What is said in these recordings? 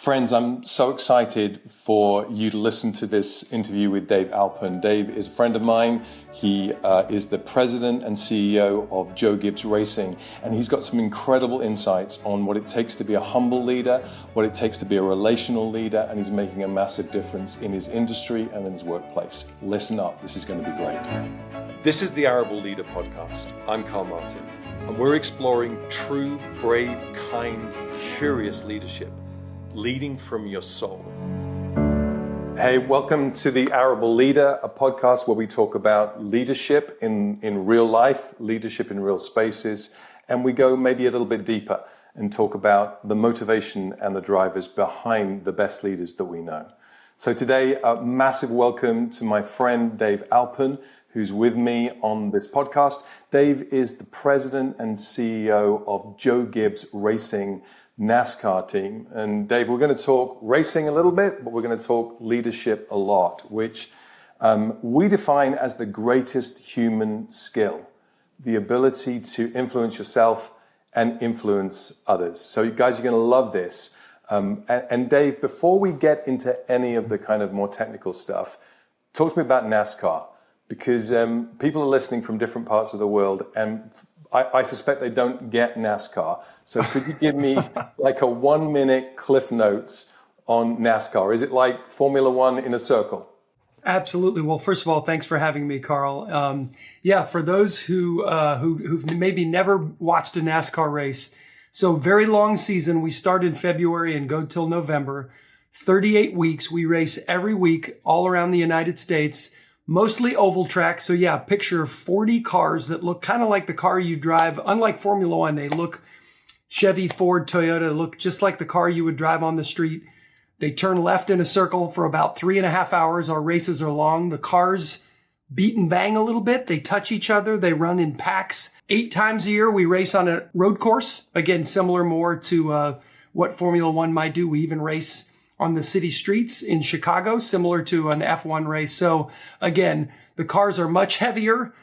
Friends, I'm so excited for you to listen to this interview with Dave Alpern. Dave is a friend of mine. He is the president and CEO of Joe Gibbs Racing, and he's got some incredible insights on what it takes to be a humble leader, what it takes to be a relational leader, and he's making a massive difference in his industry and in his workplace. Listen up, this is going to be great. This is the Arable Leader podcast. I'm Karl Martin, and we're exploring true, brave, kind, curious leadership. Leading from your soul. Hey, welcome to the Arable Leader, a podcast where we talk about leadership in real life, leadership in real spaces, and we go maybe a little bit deeper and talk about the motivation and the drivers behind the best leaders that we know. So today, a massive welcome to my friend Dave Alpern, who's with me on this podcast. Dave is the president and CEO of Joe Gibbs Racing NASCAR team. And Dave, we're going to talk racing a little bit, but we're going to talk leadership a lot, which we define as the greatest human skill, the ability to influence yourself and influence others. So you guys, you're going to love this. And Dave, before we get into any of the kind of more technical stuff, talk to me about NASCAR, because people are listening from different parts of the world, and I suspect they don't get NASCAR. So could you give me like a 1 minute cliff notes on NASCAR? Is it like Formula One in a circle? Absolutely. Well, first of all, thanks for having me, Karl. For those who've maybe never watched a NASCAR race, so very long season. We start in February and go till November. 38 weeks. We race every week all around the United States. Mostly oval track. So yeah, picture 40 cars that look kind of like the car you drive. Unlike Formula One, they look Chevy, Ford, Toyota, look just like the car you would drive on the street. They turn left in a circle for about 3.5 hours. Our races are long. The cars beat and bang a little bit. They touch each other. They run in packs. 8 times a year, we race on a road course. Again, similar more to what Formula One might do. We even race on the city streets in Chicago, similar to an F1 race. So again, the cars are much heavier.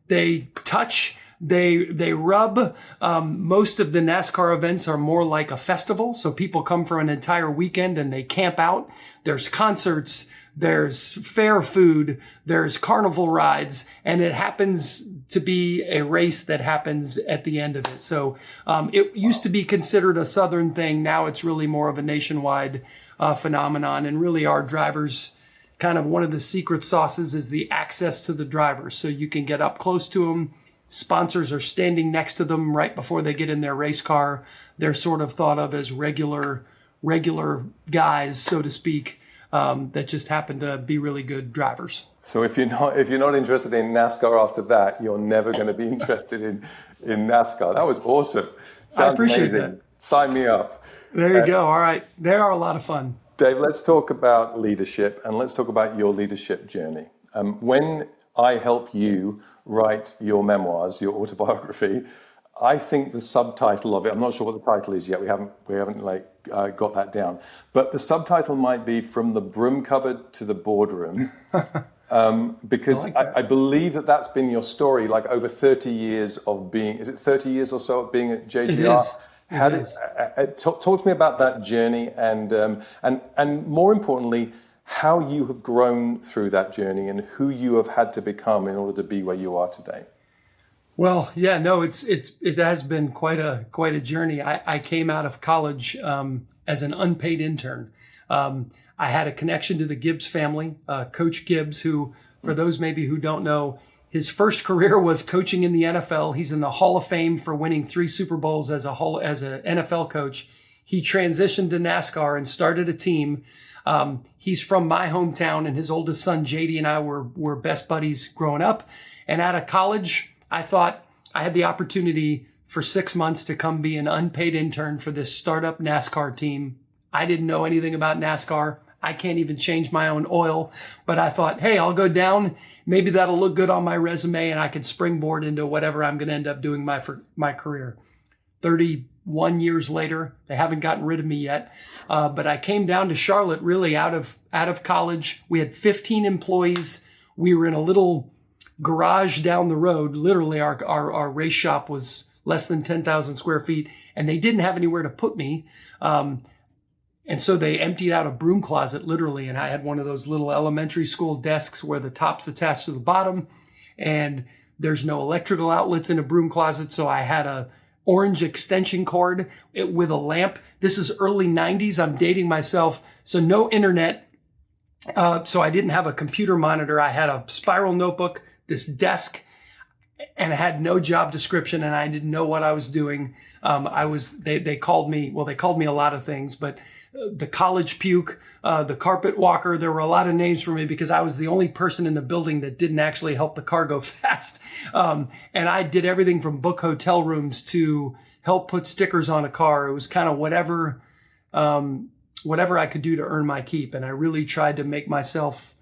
They touch, they rub. Most of the NASCAR events are more like a festival. So people come for an entire weekend and they camp out. There's concerts, there's fair food, there's carnival rides, and it happens to be a race that happens at the end of it. So it used to be considered a Southern thing. Now it's really more of a nationwide phenomenon. And really our drivers, kind of one of the secret sauces is the access to the drivers. So you can get up close to them. Sponsors are standing next to them right before they get in their race car. They're sort of thought of as regular guys, so to speak. That just happen to be really good drivers. So if you're not interested in NASCAR after that, you're never going to be interested in NASCAR. That was awesome. Sounds I appreciate amazing. that. Sign me up. There you go. All right. They are a lot of fun. Dave, let's talk about leadership, and let's talk about your leadership journey. When I help you write your memoirs, your autobiography, I think the subtitle of it, I'm not sure what the title is yet. We haven't got that down. But the subtitle might be From the Broom Cupboard to the Boardroom. Because I believe that's been your story, like over 30 years of being, is it 30 years or so of being at JGR? It is. Talk to me about that journey and more importantly, how you have grown through that journey and who you have had to become in order to be where you are today. Well, yeah, no, it has been quite a journey. I came out of college as an unpaid intern. I had a connection to the Gibbs family, Coach Gibbs, who, for those maybe who don't know, his first career was coaching in the NFL. He's in the Hall of Fame for winning 3 Super Bowls as an NFL coach. He transitioned to NASCAR and started a team. He's from my hometown, and his oldest son, JD, and I were best buddies growing up. And out of college, I thought I had the opportunity for 6 months to come be an unpaid intern for this startup NASCAR team. I didn't know anything about NASCAR. I can't even change my own oil, but I thought, hey, I'll go down. Maybe that'll look good on my resume and I can springboard into whatever I'm going to end up doing for my career. 31 years later, they haven't gotten rid of me yet. But I came down to Charlotte really out of college. We had 15 employees. We were in a little garage down the road. Literally, our race shop was less than 10,000 square feet, and they didn't have anywhere to put me. And so they emptied out a broom closet, literally. And I had one of those little elementary school desks where the top's attached to the bottom and there's no electrical outlets in a broom closet. So I had a orange extension cord with a lamp. This is early 90s. I'm dating myself. So no internet. So I didn't have a computer monitor. I had a spiral notebook, this desk, and I had no job description and I didn't know what I was doing. They called me a lot of things, but the college puke, the carpet walker, there were a lot of names for me because I was the only person in the building that didn't actually help the car go fast. And I did everything from book hotel rooms to help put stickers on a car. It was kind of whatever I could do to earn my keep. And I really tried to make myself,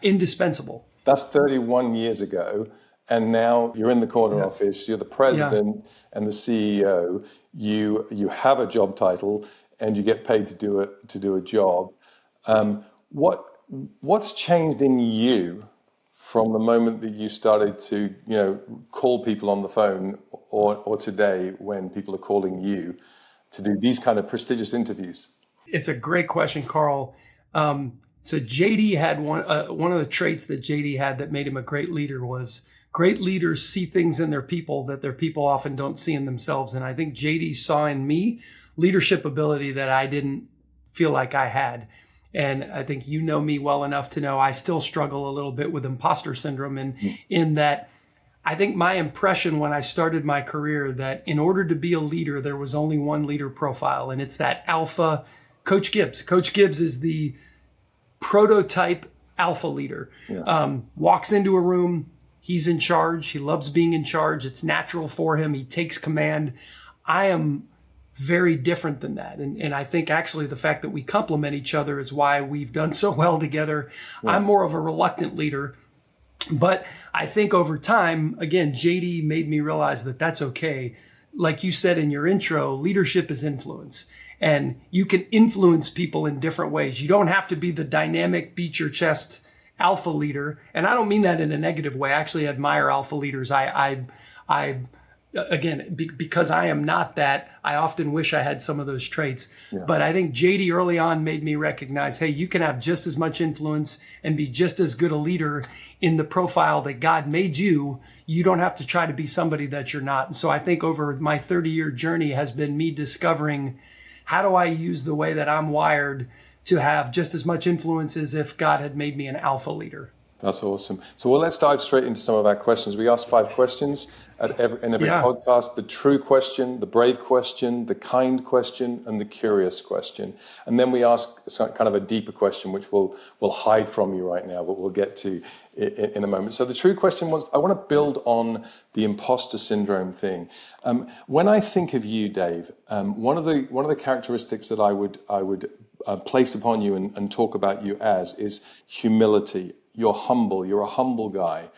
indispensable. That's 31 years ago. And now you're in the corner office, you're the president and the CEO, you have a job title and you get paid to do a job. What's changed in you from the moment that you started to, call people on the phone or today when people are calling you to do these kind of prestigious interviews? It's a great question, Karl. So JD had one of the traits that JD had that made him a great leader was great leaders see things in their people that their people often don't see in themselves. And I think JD saw in me leadership ability that I didn't feel like I had. And I think you know me well enough to know I still struggle a little bit with imposter syndrome in that I think my impression when I started my career that in order to be a leader, there was only one leader profile, and it's that alpha Coach Gibbs. Coach Gibbs is the prototype alpha leader. Walks into a room, he's in charge. He loves being in charge. It's natural for him. He takes command. I am very different than that. And I think actually the fact that we complement each other is why we've done so well together. Yeah. I'm more of a reluctant leader. But I think over time, again, JD made me realize that that's okay. Like you said in your intro, leadership is influence. And you can influence people in different ways. You don't have to be the dynamic, beat your chest alpha leader. And I don't mean that in a negative way. I actually admire alpha leaders. Because I am not that, I often wish I had some of those traits. Yeah. But I think JD early on made me recognize, hey, you can have just as much influence and be just as good a leader in the profile that God made you. You don't have to try to be somebody that you're not. And so I think over my 30-year journey has been me discovering, how do I use the way that I'm wired to have just as much influence as if God had made me an alpha leader? That's awesome. So let's dive straight into some of our questions. We ask 5 questions in every podcast: the true question, the brave question, the kind question, and the curious question. And then we ask kind of a deeper question, which we'll hide from you right now, but we'll get to in a moment. So the true question was, I want to build on the imposter syndrome thing. When I think of you, Dave, one of the characteristics that I would place upon you and talk about you as is humility. You're humble. You're a humble guy.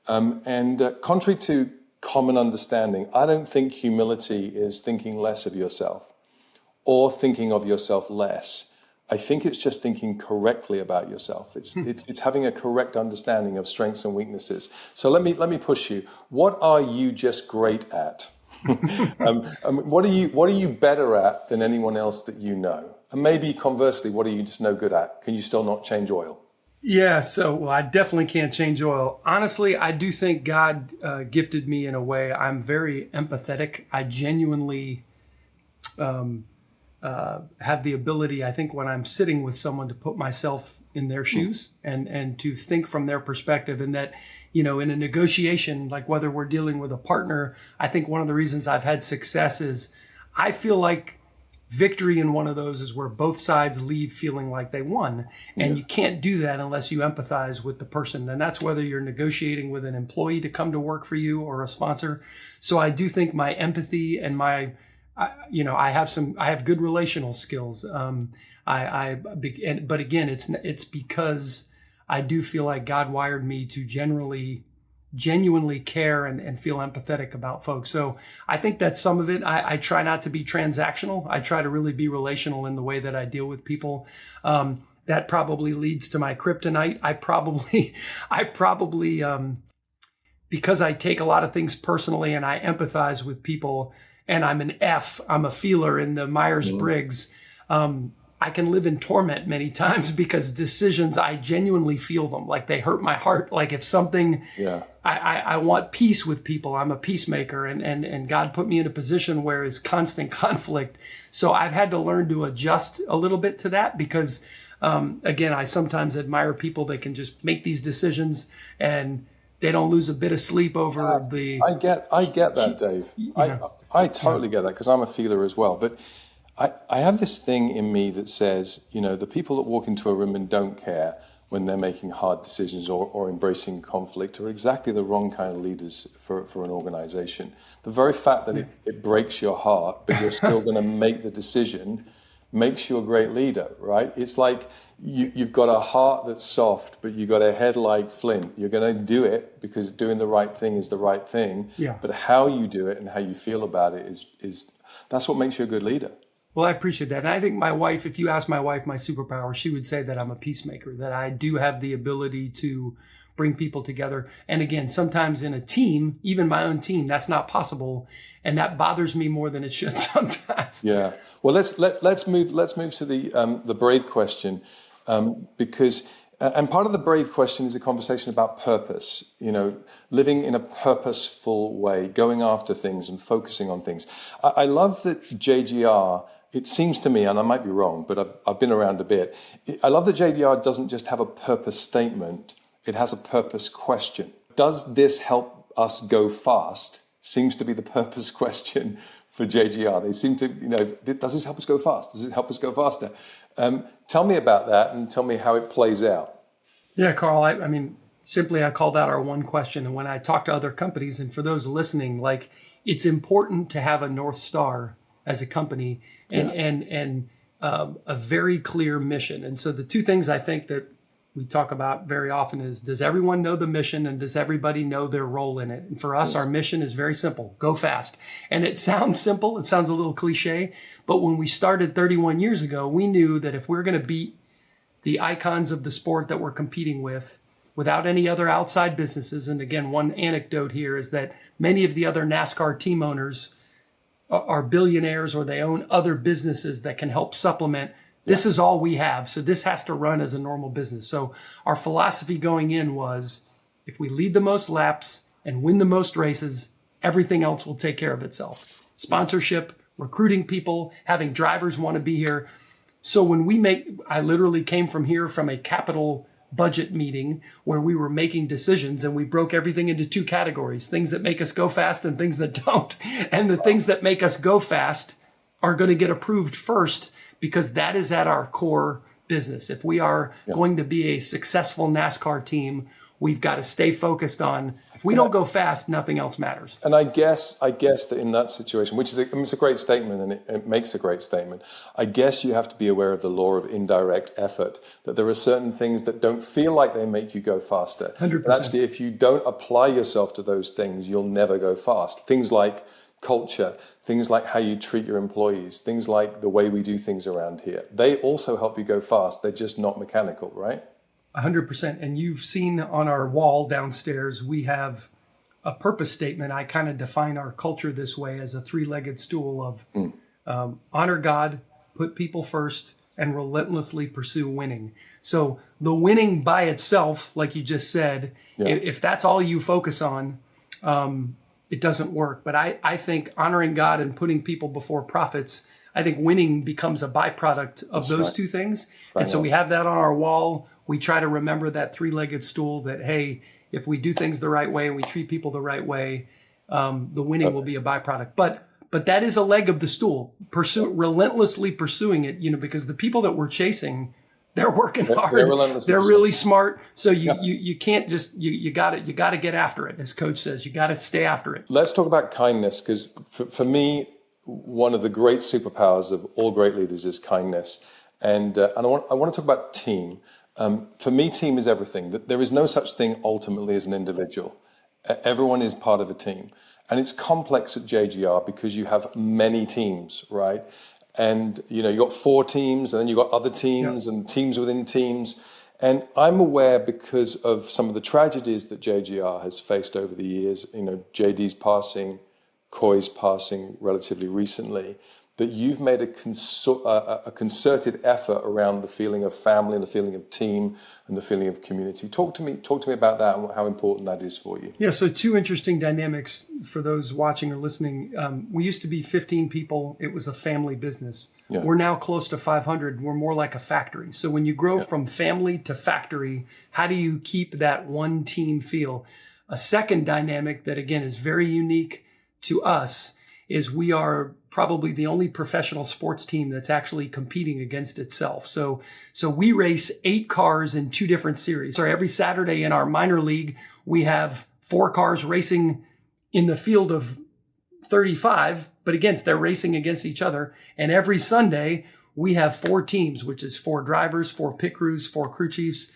And contrary to common understanding, I don't think humility is thinking less of yourself or thinking of yourself less. I think it's just thinking correctly about yourself. It's having a correct understanding of strengths and weaknesses. So let me push you. What are you just great at? What are you better at than anyone else that you know? And maybe conversely, what are you just no good at? Can you still not change oil? Yeah, so I definitely can't change oil. Honestly, I do think God gifted me in a way. I'm very empathetic. I genuinely have the ability, I think, when I'm sitting with someone to put myself in their shoes and to think from their perspective. And that, in a negotiation, like whether we're dealing with a partner, I think one of the reasons I've had success is I feel like victory in one of those is where both sides leave feeling like they won. And you can't do that unless you empathize with the person. And that's whether you're negotiating with an employee to come to work for you or a sponsor. So I do think my empathy and I have good relational skills. But again, it's because I do feel like God wired me to genuinely care and feel empathetic about folks. So I think that's some of it. I try not to be transactional. I try to really be relational in the way that I deal with people. That probably leads to my kryptonite. I probably, because I take a lot of things personally and I empathize with people and I'm an F, I'm a feeler in the Myers-Briggs, I can live in torment many times because decisions, I genuinely feel them. Like they hurt my heart. Like if something, I want peace with people. I'm a peacemaker, and God put me in a position where it's constant conflict. So I've had to learn to adjust a little bit to that because, again, I sometimes admire people that can just make these decisions and they don't lose a bit of sleep over the. I get that, Dave. I totally get that because I'm a feeler as well. But I have this thing in me that says, the people that walk into a room and don't care when they're making hard decisions or embracing conflict are exactly the wrong kind of leaders for an organization. The very fact that it breaks your heart, but you're still going to make the decision, makes you a great leader, right? It's like you've got a heart that's soft, but you've got a head like flint. You're going to do it because doing the right thing is the right thing. Yeah. But how you do it and how you feel about it is that's what makes you a good leader. Well, I appreciate that. And I think my wife, if you ask my wife my superpower, she would say that I'm a peacemaker, that I do have the ability to bring people together. And again, sometimes in a team, even my own team, that's not possible. And that bothers me more than it should sometimes. Yeah. Well, let's move to the brave question, because and part of the brave question is a conversation about purpose, living in a purposeful way, going after things and focusing on things. I love that JGR, it seems to me, and I might be wrong, but I've been around a bit. I love that JGR doesn't just have a purpose statement, it has a purpose question. Does this help us go fast? Seems to be the purpose question for JGR. They seem to, does this help us go fast? Does it help us go faster? Tell me about that and tell me how it plays out. Yeah, Carl, I mean, simply I called out our one question. And when I talk to other companies, and for those listening, like it's important to have a North Star as a company and a very clear mission. And so the two things I think that we talk about very often is, does everyone know the mission and does everybody know their role in it? And for us, our mission is very simple: go fast. And it sounds simple. It sounds a little cliche, but when we started 31 years ago, we knew that if we're going to beat the icons of the sport that we're competing with without any other outside businesses. And again, one anecdote here is that many of the other NASCAR team owners are billionaires or they own other businesses that can help supplement. This is all we have. So this has to run as a normal business. So our philosophy going in was, if we lead the most laps and win the most races, everything else will take care of itself. Sponsorship, recruiting people, having drivers want to be here. So when I literally came from here from a capital budget meeting where we were making decisions and we broke everything into two categories: things that make us go fast and things that don't. And the things that make us go fast are going to get approved first, because that is at our core business. If we are going to be a successful NASCAR team, we've got to stay focused on, if we don't go fast, nothing else matters. And I guess that in that situation, which is it's a great statement and it makes a great statement, I guess you have to be aware of the law of indirect effort, that there are certain things that don't feel like they make you go faster. 100%. But actually, if you don't apply yourself to those things, you'll never go fast. Things like culture, things like how you treat your employees, things like the way we do things around here, they also help you go fast. They're just not mechanical, right? 100%. And you've seen on our wall downstairs, we have a purpose statement. I kind of define our culture this way as a three-legged stool of honor God, put people first, and relentlessly pursue winning. So the winning by itself, like you just said, if that's all you focus on, it doesn't work. But I think honoring God and putting people before profits, I think winning becomes a byproduct of those two things. And so we have that on our wall. We try to remember that three-legged stool, that, hey, if we do things the right way and we treat people the right way, the winning will be a byproduct. But that is a leg of the stool, relentlessly pursuing it, because the people that we're chasing, they're working hard. They're really smart. So you can't just, you got to get after it. As Coach says, you got to stay after it. Let's talk about kindness, because for me, one of the great superpowers of all great leaders is kindness. And I want to talk about team. For me, team is everything. There is no such thing ultimately as an individual. Everyone is part of a team. And it's complex at JGR because you have many teams, right? And, you got 4 teams, and then you've got other teams and teams within teams. And I'm aware, because of some of the tragedies that JGR has faced over the years, JD's passing, Coy's passing relatively recently, that you've made a concerted effort around the feeling of family and the feeling of team and the feeling of community. Talk to me about that and how important that is for you. Yeah, so two interesting dynamics for those watching or listening. We used to be 15 people. It was a family business. Yeah. We're now close to 500. We're more like a factory. So when you grow from family to factory, how do you keep that one team feel? A second dynamic that, again, is very unique to us is we are probably the only professional sports team that's actually competing against itself. So we race 8 cars in 2 different series. So every Saturday in our minor league, we have 4 cars racing in the field of 35, but they're racing against each other. And every Sunday, we have 4 teams, which is 4 drivers, 4 pit crews, 4 crew chiefs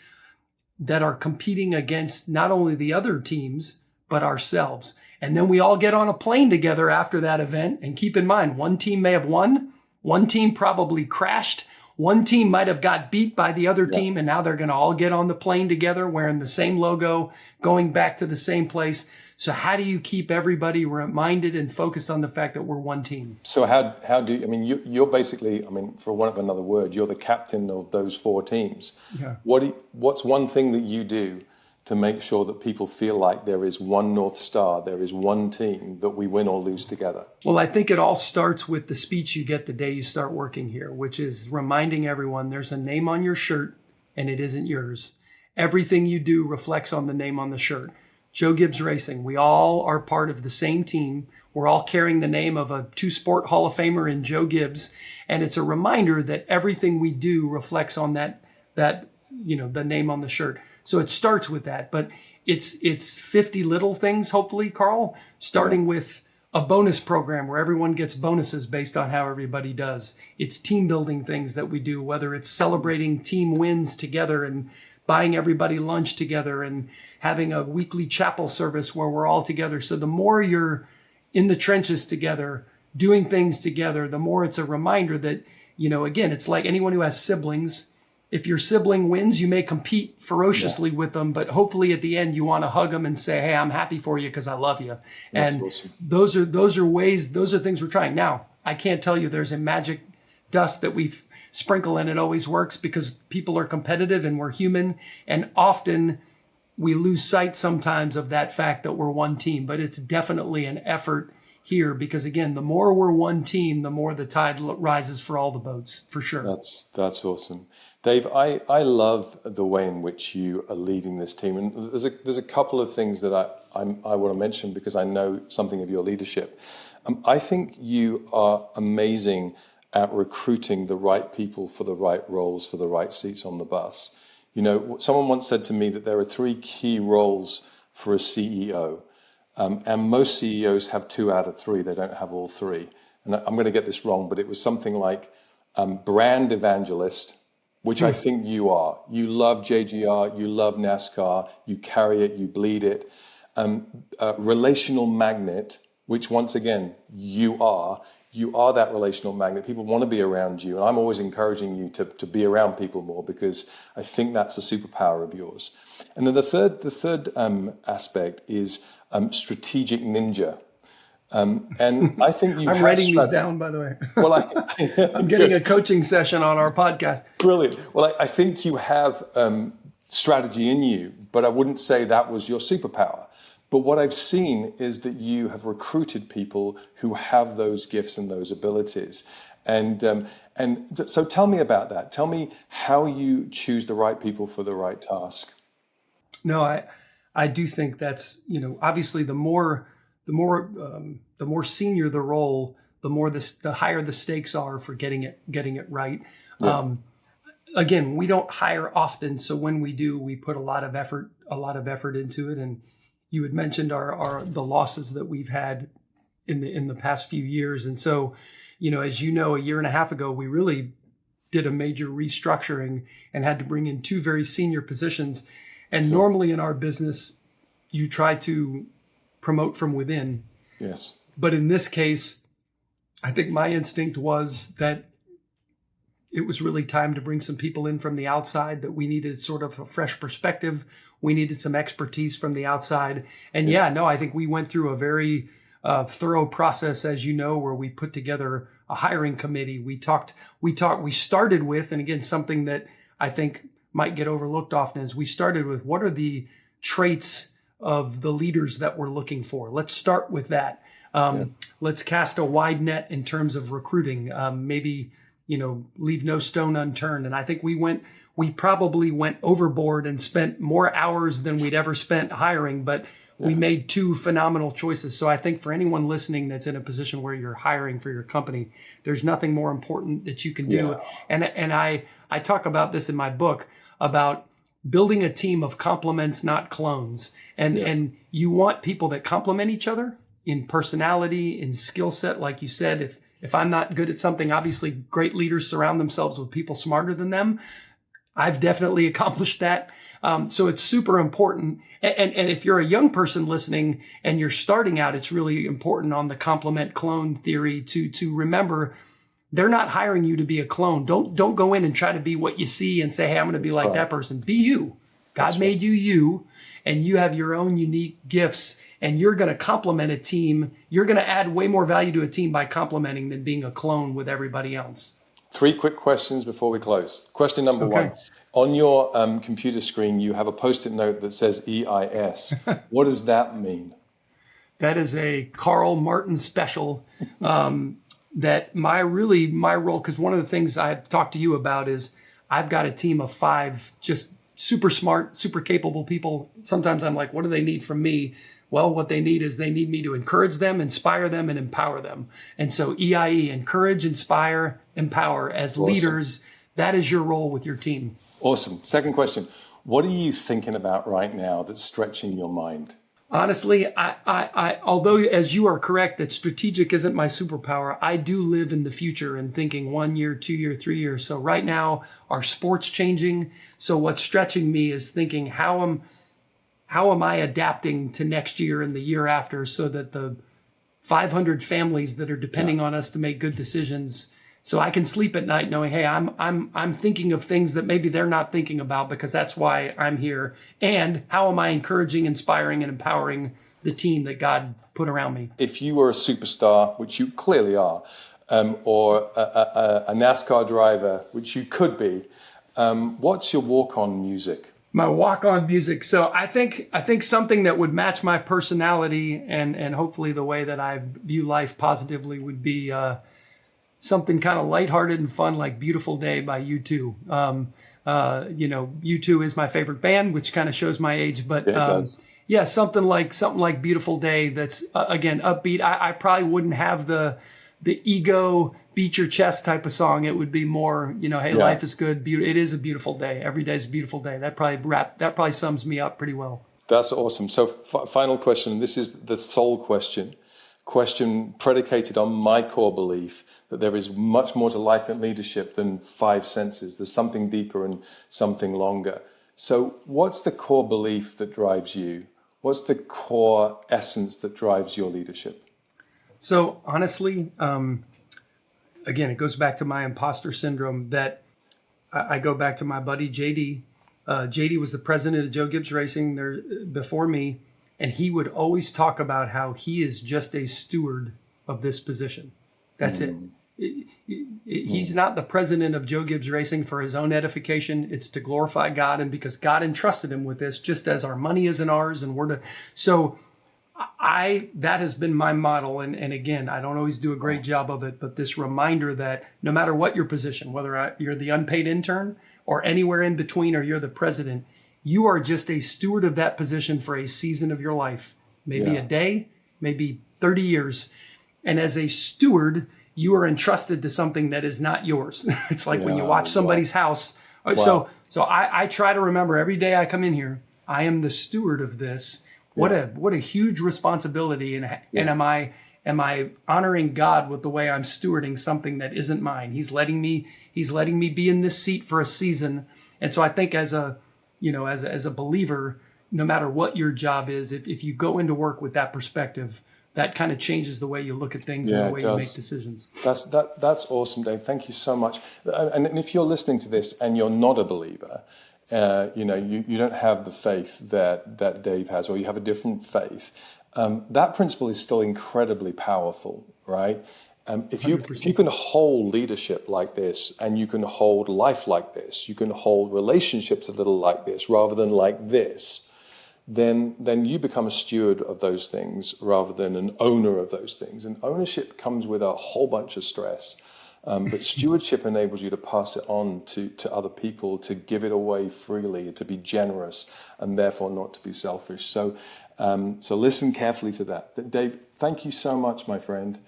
that are competing against not only the other teams, but ourselves. And then we all get on a plane together after that event. And keep in mind, one team may have won, one team probably crashed, one team might have got beat by the other team, and now they're going to all get on the plane together wearing the same logo, going back to the same place. So how do you keep everybody reminded and focused on the fact that we're one team? So how do you, you're basically, for want of another word, you're the captain of those 4 teams. Yeah. What's one thing that you do to make sure that people feel like there is one North Star, there is one team, that we win or lose together? Well, I think it all starts with the speech you get the day you start working here, which is reminding everyone there's a name on your shirt and it isn't yours. Everything you do reflects on the name on the shirt. Joe Gibbs Racing, we all are part of the same team. We're all carrying the name of a 2-sport Hall of Famer in Joe Gibbs. And it's a reminder that everything we do reflects on that the name on the shirt. So it starts with that, but it's 50 little things, hopefully, Karl, starting with a bonus program where everyone gets bonuses based on how everybody does. It's team building things that we do, whether it's celebrating team wins together and buying everybody lunch together and having a weekly chapel service where we're all together. So the more you're in the trenches together, doing things together, the more it's a reminder that, again, it's like anyone who has siblings. If your sibling wins, you may compete ferociously with them, but hopefully at the end you want to hug them and say, "Hey, I'm happy for you because I love you." That's awesome. Those are things we're trying. Now, I can't tell you there's a magic dust that we sprinkle and it always works, because people are competitive and we're human, and often we lose sight sometimes of that fact that we're one team. But it's definitely an effort here, because again, the more we're one team, the more the tide rises for all the boats, for sure. That's awesome. Dave, I love the way in which you are leading this team. And there's a couple of things that I want to mention because I know something of your leadership. I think you are amazing at recruiting the right people for the right roles, for the right seats on the bus. Someone once said to me that there are 3 key roles for a CEO. And most CEOs have 2 out of 3. They don't have all 3. And I'm going to get this wrong, but it was something like brand evangelist, which I think you are. You love JGR, you love NASCAR, you carry it, you bleed it. Relational magnet, which once again, you are that relational magnet. People want to be around you. And I'm always encouraging you to be around people more, because I think that's a superpower of yours. And then the third aspect is strategic ninja. And I think you I'm writing these down, by the way. Well, I'm getting a coaching session on our podcast. Brilliant. Well, I think you have strategy in you, but I wouldn't say that was your superpower. But what I've seen is that you have recruited people who have those gifts and those abilities. And so tell me about that. Tell me how you choose the right people for the right task. No, I do think that's, obviously the more senior the role, the higher the stakes are for getting it right. Yeah. Again, we don't hire often, so when we do, we put a lot of effort into it. And you had mentioned the losses that we've had in the past few years, and so as a year and a half ago, we really did a major restructuring and had to bring in 2 very senior positions. And normally in our business, you try to promote from within. Yes. But in this case, I think my instinct was that it was really time to bring some people in from the outside, that we needed sort of a fresh perspective. We needed some expertise from the outside. And I think we went through a very thorough process, as you know, where we put together a hiring committee. We started with, and again, something that I think might get overlooked often is we started with what are the traits of the leaders that we're looking for. Let's start with that. Let's cast a wide net in terms of recruiting. Maybe, leave no stone unturned. And I think we probably went overboard and spent more hours than we'd ever spent hiring, but we made two phenomenal choices. So I think for anyone listening that's in a position where you're hiring for your company, there's nothing more important that you can do. And I talk about this in my book about building a team of complements, not clones. And you want people that complement each other in personality, in skill set. Like you said, if I'm not good at something, obviously great leaders surround themselves with people smarter than them. I've definitely accomplished that. So it's super important. And if you're a young person listening and you're starting out, it's really important on the complement clone theory to remember they're not hiring you to be a clone. Don't go in and try to be what you see and say, hey, I'm going to be like that person. Be you. God made you, and you have your own unique gifts, and you're going to complement a team. You're going to add way more value to a team by complementing than being a clone with everybody else. 3 quick questions before we close. Question number 1. On your computer screen, you have a Post-it note that says EIS. What does that mean? That is a Karl Martin special. That my role, because one of the things I've talked to you about is I've got a team of 5 just super smart, super capable people. Sometimes I'm like, what do they need from me? Well, what they need is they need me to encourage them, inspire them, and empower them. And so EIE, encourage, inspire, empower. As leaders, that is your role with your team. Awesome. Second question. What are you thinking about right now that's stretching your mind? Honestly, I although as you are correct that strategic isn't my superpower, I do live in the future and thinking 1 year, 2 year, 3 years. So right now, our sport's changing. So what's stretching me is thinking how am I adapting to next year and the year after so that the 500 families that are depending on us to make good decisions, so I can sleep at night knowing, hey, I'm thinking of things that maybe they're not thinking about because that's why I'm here. And how am I encouraging, inspiring, and empowering the team that God put around me? If you were a superstar, which you clearly are, or a NASCAR driver, which you could be, what's your walk-on music? My walk-on music. So I think something that would match my personality and hopefully the way that I view life positively would be something kind of lighthearted and fun, like "Beautiful Day" by U2. U2 is my favorite band, which kind of shows my age. But it does. Yeah, something like "Beautiful Day." That's again upbeat. I probably wouldn't have the ego beat your chest type of song. It would be more, hey, life is good. It is a beautiful day. Every day is a beautiful day. That probably sums me up pretty well. That's awesome. So final question. This is the soul question predicated on my core belief that there is much more to life and leadership than 5 senses. There's something deeper and something longer. So what's the core belief that drives you? What's the core essence that drives your leadership? So honestly, again, it goes back to my imposter syndrome that I go back to my buddy JD. JD was the president of Joe Gibbs Racing there before me. And he would always talk about how he is just a steward of this position. That's it. He's not the president of Joe Gibbs Racing for his own edification. It's to glorify God, and because God entrusted him with this, just as our money isn't ours, and that has been my model. And again, I don't always do a great job of it, but this reminder that no matter what your position, whether you're the unpaid intern or anywhere in between, or you're the president, you are just a steward of that position for a season of your life, maybe a day, maybe 30 years. And as a steward, you are entrusted to something that is not yours. It's like when you watch somebody's house. So I try to remember every day I come in here, I am the steward of this. What a huge responsibility. And am I honoring God with the way I'm stewarding something that isn't mine? He's letting me be in this seat for a season. And so I think as a believer, no matter what your job is, if you go into work with that perspective, that kind of changes the way you look at things and the way you make decisions. That's awesome, Dave. Thank you so much. And if you're listening to this and you're not a believer, you don't have the faith that Dave has, or you have a different faith, that principle is still incredibly powerful, right? If you can hold leadership like this, and you can hold life like this, you can hold relationships a little like this rather than like this, then you become a steward of those things rather than an owner of those things. And ownership comes with a whole bunch of stress. But stewardship enables you to pass it on to other people, to give it away freely, to be generous, and therefore not to be selfish. So listen carefully to that. Dave, thank you so much, my friend.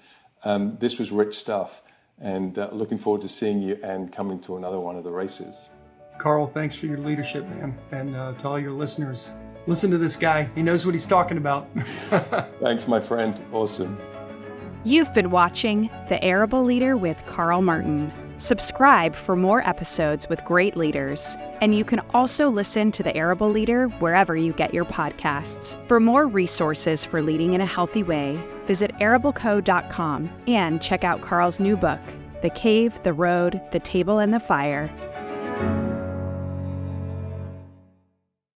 This was rich stuff, and looking forward to seeing you and coming to another one of the races. Karl, thanks for your leadership, man. And to all your listeners, listen to this guy. He knows what he's talking about. Thanks, my friend. Awesome. You've been watching The Arable Leader with Karl Martin. Subscribe for more episodes with great leaders. And you can also listen to The Arable Leader wherever you get your podcasts. For more resources for leading in a healthy way, visit arableco.com and check out Karl's new book, The Cave, the Road, the Table, and the Fire.